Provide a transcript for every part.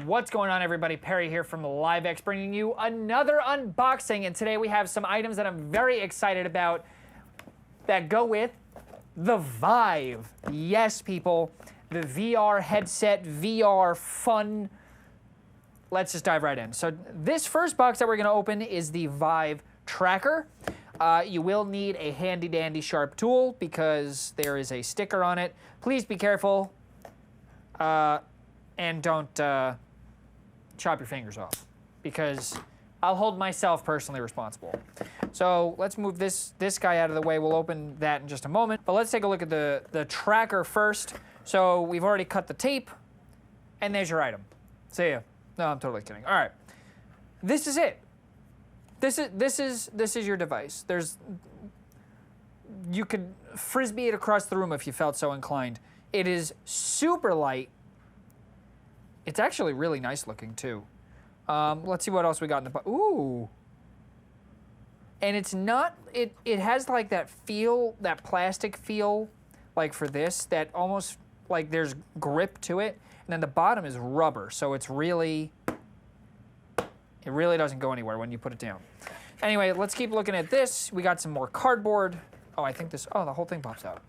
What's going on, everybody? Perry here from LiveX, bringing you another unboxing, and today we have some items that I'm very excited about that go with the Vive. Yes, people, the VR headset, VR fun. Let's just dive right in. So this first box that we're gonna open is the VIVE Tracker. You will need a handy dandy sharp tool because there is a sticker on it. Please be careful and don't chop your fingers off because I'll hold myself personally responsible. So let's move this guy out of the way. We'll open that in just a moment. But let's take a look at the tracker first. So we've already cut the tape, and there's your item. See ya. No, I'm totally kidding. All right, this is it. This is your device. You could frisbee it across the room if you felt so inclined. It is super light. It's actually really nice looking too. Let's see what else we got in the box. Ooh. And it's not, it has like that feel, that plastic feel, like for this, that almost like there's grip to it. And then the bottom is rubber, so it's really, it really doesn't go anywhere when you put it down. Anyway, let's keep looking at this. We got some more cardboard. Oh, I think this, oh, the whole thing pops out.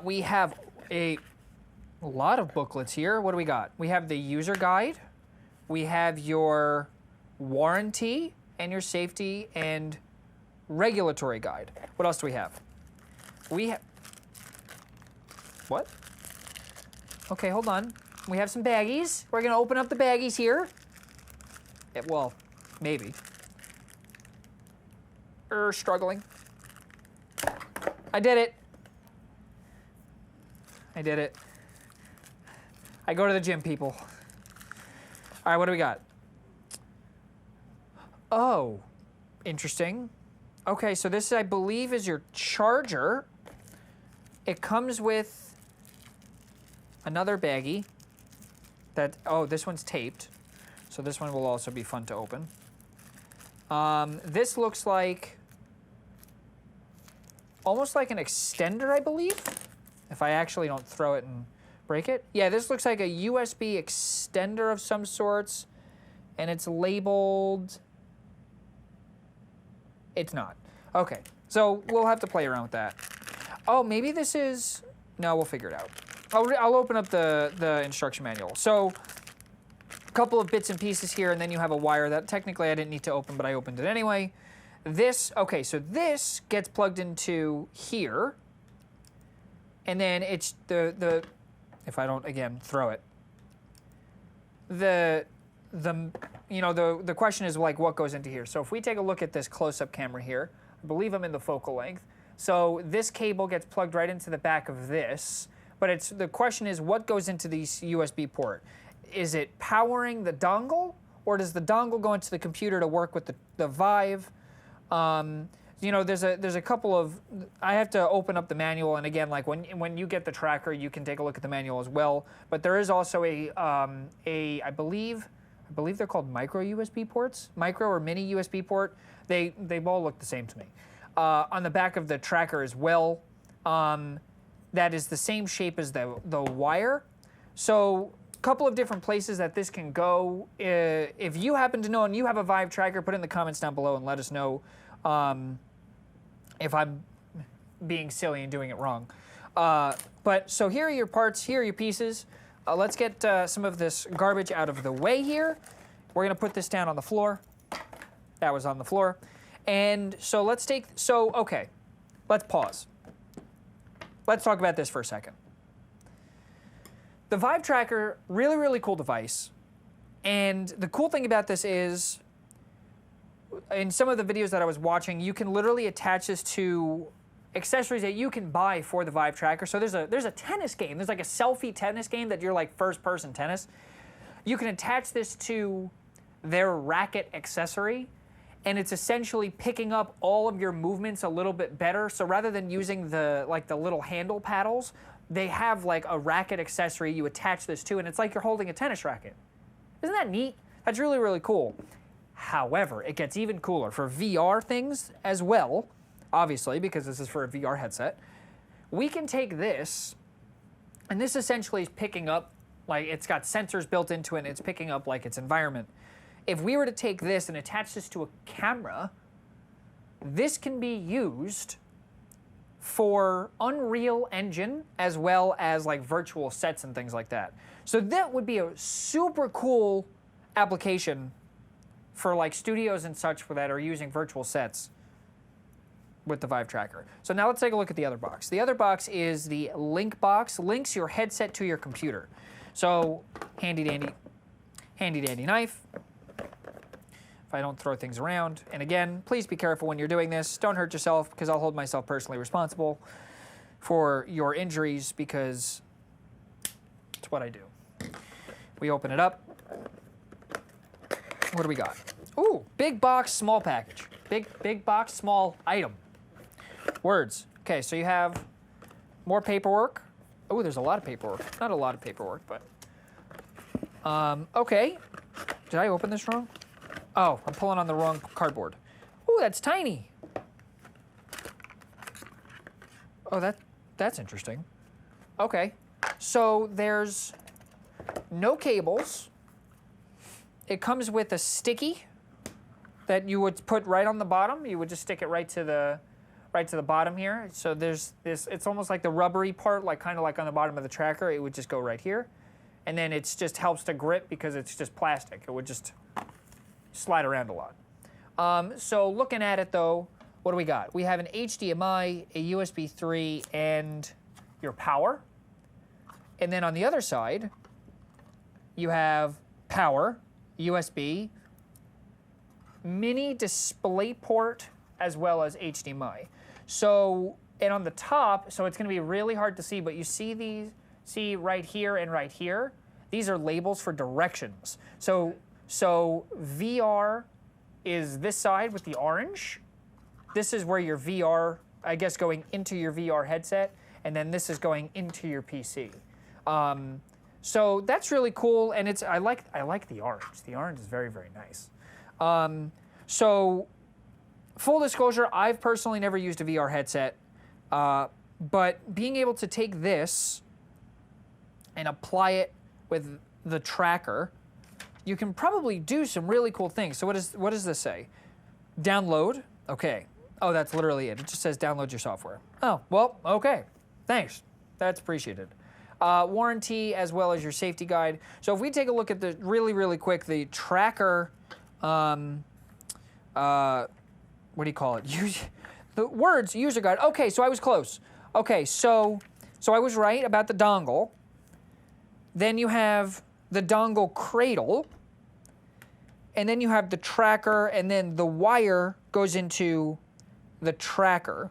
We have a lot of booklets here. What do we got? We have the user guide. We have your warranty and your safety and regulatory guide. What else do we have? We have, what? Okay, hold on. We have some baggies. We're gonna open up the baggies here. Well, maybe. Struggling. I did it. I did it. I go to the gym, people. All right, what do we got? Oh, interesting. Okay, so this, I believe, is your charger. It comes with another baggie that, oh, this one's taped. So this one will also be fun to open. This looks like, almost like an extender, I believe. If I actually don't throw it and break it. Yeah, this looks like a USB extender of some sorts, and it's labeled, it's not. Okay, so we'll have to play around with that. Oh, maybe this is, no, we'll figure it out. I'll open up the instruction manual. So, a couple of bits and pieces here, and then you have a wire that technically I didn't need to open, but I opened it anyway. This, okay, so this gets plugged into here, and then it's the if I don't, again, throw it. The question is like what goes into here. So if we take a look at this close-up camera here, I believe I'm in the focal length. So this cable gets plugged right into the back of this, but the question is what goes into this USB port? Is it powering the dongle, or does the dongle go into the computer to work with the Vive? There's a couple of, I have to open up the manual, and again, like when you get the tracker, you can take a look at the manual as well. But there is also I believe they're called micro USB ports, micro or mini USB port. They all look the same to me. On the back of the tracker as well, that is the same shape as the wire. So a couple of different places that this can go. If you happen to know and you have a Vive tracker, put it in the comments down below and let us know if I'm being silly and doing it wrong. But so here are your parts, here are your pieces. Let's get some of this garbage out of the way here. We're gonna put this down on the floor. That was on the floor. And so okay, let's pause. Let's talk about this for a second. The Vive Tracker, really, really cool device. And the cool thing about this is, in some of the videos that I was watching, you can literally attach this to accessories that you can buy for the Vive Tracker. So there's a tennis game. There's like a selfie tennis game that you're like first-person tennis. You can attach this to their racket accessory, and it's essentially picking up all of your movements a little bit better. So rather than using the little handle paddles, they have like a racket accessory you attach this to, and it's like you're holding a tennis racket. Isn't that neat? That's really, really cool. However, it gets even cooler for VR things as well, obviously, because this is for a VR headset. We can take this, and this essentially is picking up Like it's got sensors built into it and it's picking up like its environment. If we were to take this and attach this to a camera, this can be used for Unreal Engine as well as like virtual sets and things like that. So that would be a super cool application for like studios and such that are using virtual sets with the Vive Tracker. So now let's take a look at the other box. The other box is the Link box, links your headset to your computer. So handy dandy knife. If I don't throw things around. And again, please be careful when you're doing this. Don't hurt yourself, because I'll hold myself personally responsible for your injuries, because it's what I do. We open it up. What do we got? Ooh, big box, small package. Big box, small item. Words. Okay, so you have more paperwork. Oh, there's a lot of paperwork. Not a lot of paperwork, but... okay. Did I open this wrong? Oh, I'm pulling on the wrong cardboard. Ooh, that's tiny. Oh, that's interesting. Okay, so there's no cables. It comes with a sticky that you would put right on the bottom. You would just stick it right to the bottom here. So there's this, it's almost like the rubbery part, like kind of like on the bottom of the tracker. It would just go right here. And then it just helps to grip because it's just plastic. It would just slide around a lot. So looking at it though, what do we got? We have an HDMI, a USB 3, and your power. And then on the other side, you have power, USB, mini display port, as well as HDMI. So, and on the top, so it's gonna be really hard to see, but you see these, see right here and right here? These are labels for directions. So VR is this side with the orange. This is where your VR, I guess, going into your VR headset, and then this is going into your PC. So that's really cool, and it's I like the orange. The orange is very, very nice. So full disclosure, I've personally never used a VR headset, but being able to take this and apply it with the tracker, you can probably do some really cool things. So what does this say? Download, okay. Oh, that's literally it. It just says download your software. Oh, well, okay, thanks. That's appreciated. Warranty as well as your safety guide. So if we take a look at the, really quick, the tracker, what do you call it? The words, user guide. Okay, so I was close. Okay, so I was right about the dongle. Then you have the dongle cradle, and then you have the tracker, and then the wire goes into the tracker.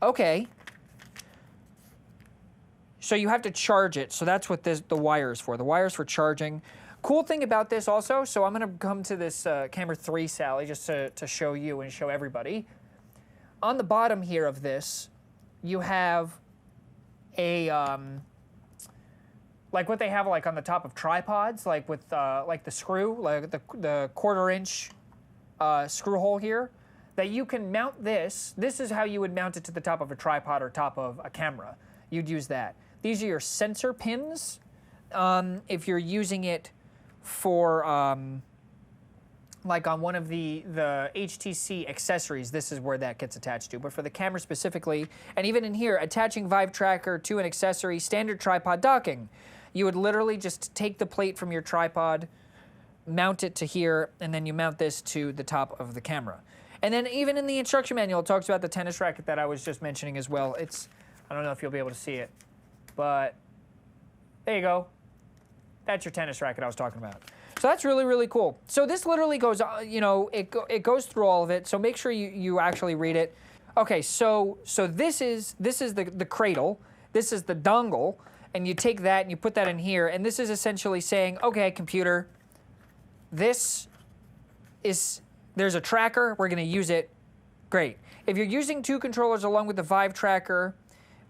Okay. So you have to charge it, so that's what the wire is for. The wire is for charging. Cool thing about this also, so I'm gonna come to this camera 3, Sally, just to show you and show everybody. On the bottom here of this, you have a, like what they have like on the top of tripods, like with like the screw, like the 1/4-inch screw hole here, that you can mount this. This is how you would mount it to the top of a tripod or top of a camera. You'd use that. These are your sensor pins. If you're using it for, like on one of the HTC accessories, this is where that gets attached to. But for the camera specifically, and even in here, attaching Vive Tracker to an accessory, standard tripod docking. You would literally just take the plate from your tripod, mount it to here, and then you mount this to the top of the camera. And then even in the instruction manual, it talks about the tennis racket that I was just mentioning as well. It's, I don't know if you'll be able to see it, but there you go. That's your tennis racket I was talking about. So that's really cool. So this literally goes, you know, it goes through all of it. So make sure you actually read it. Okay, so this is the cradle. This is the dongle, and you take that and you put that in here, and this is essentially saying, okay, computer, there's a tracker. We're going to use it. Great. If you're using 2 controllers along with the Vive Tracker,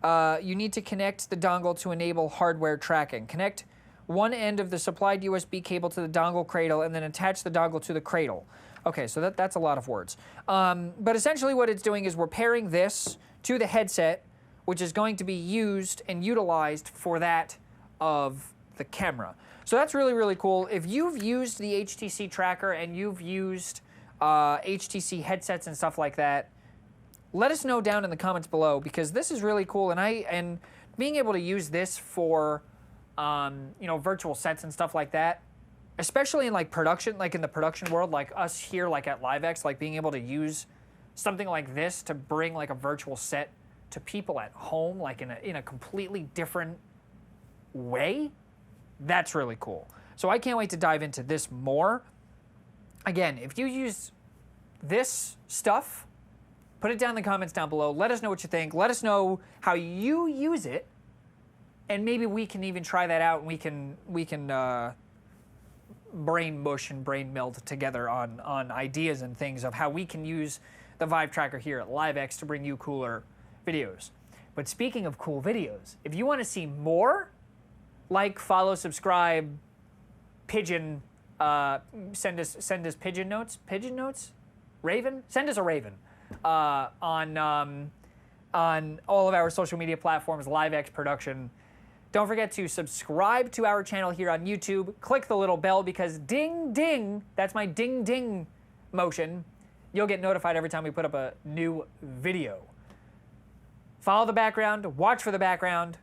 you need to connect the dongle to enable hardware tracking. Connect one end of the supplied USB cable to the dongle cradle and then attach the dongle to the cradle. Okay, so that's a lot of words. But essentially what it's doing is we're pairing this to the headset, which is going to be used and utilized for that of the camera. So that's really, really cool. If you've used the HTC Tracker and you've used HTC headsets and stuff like that, let us know down in the comments below, because this is really cool. And being able to use this for virtual sets and stuff like that, especially in like production, like in the production world, like us here, like at LiveX, like being able to use something like this to bring like a virtual set to people at home, like in a completely different way, that's really cool. So I can't wait to dive into this more. Again, if you use this stuff, put it down in the comments down below. Let us know what you think. Let us know how you use it, and maybe we can even try that out, and we can brain mush and brain meld together on ideas and things of how we can use the Vive Tracker here at LiveX to bring you cooler videos. But speaking of cool videos, if you want to see more, like, follow, subscribe, pigeon, send us pigeon notes, raven, send us a raven on all of our social media platforms, LiveX Production. Don't forget to subscribe to our channel here on YouTube. Click the little bell, because ding ding, that's my ding ding motion. You'll get notified every time we put up a new video. Follow the background, watch for the background.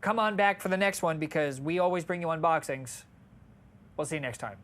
Come on back for the next one, because we always bring you unboxings. We'll see you next time.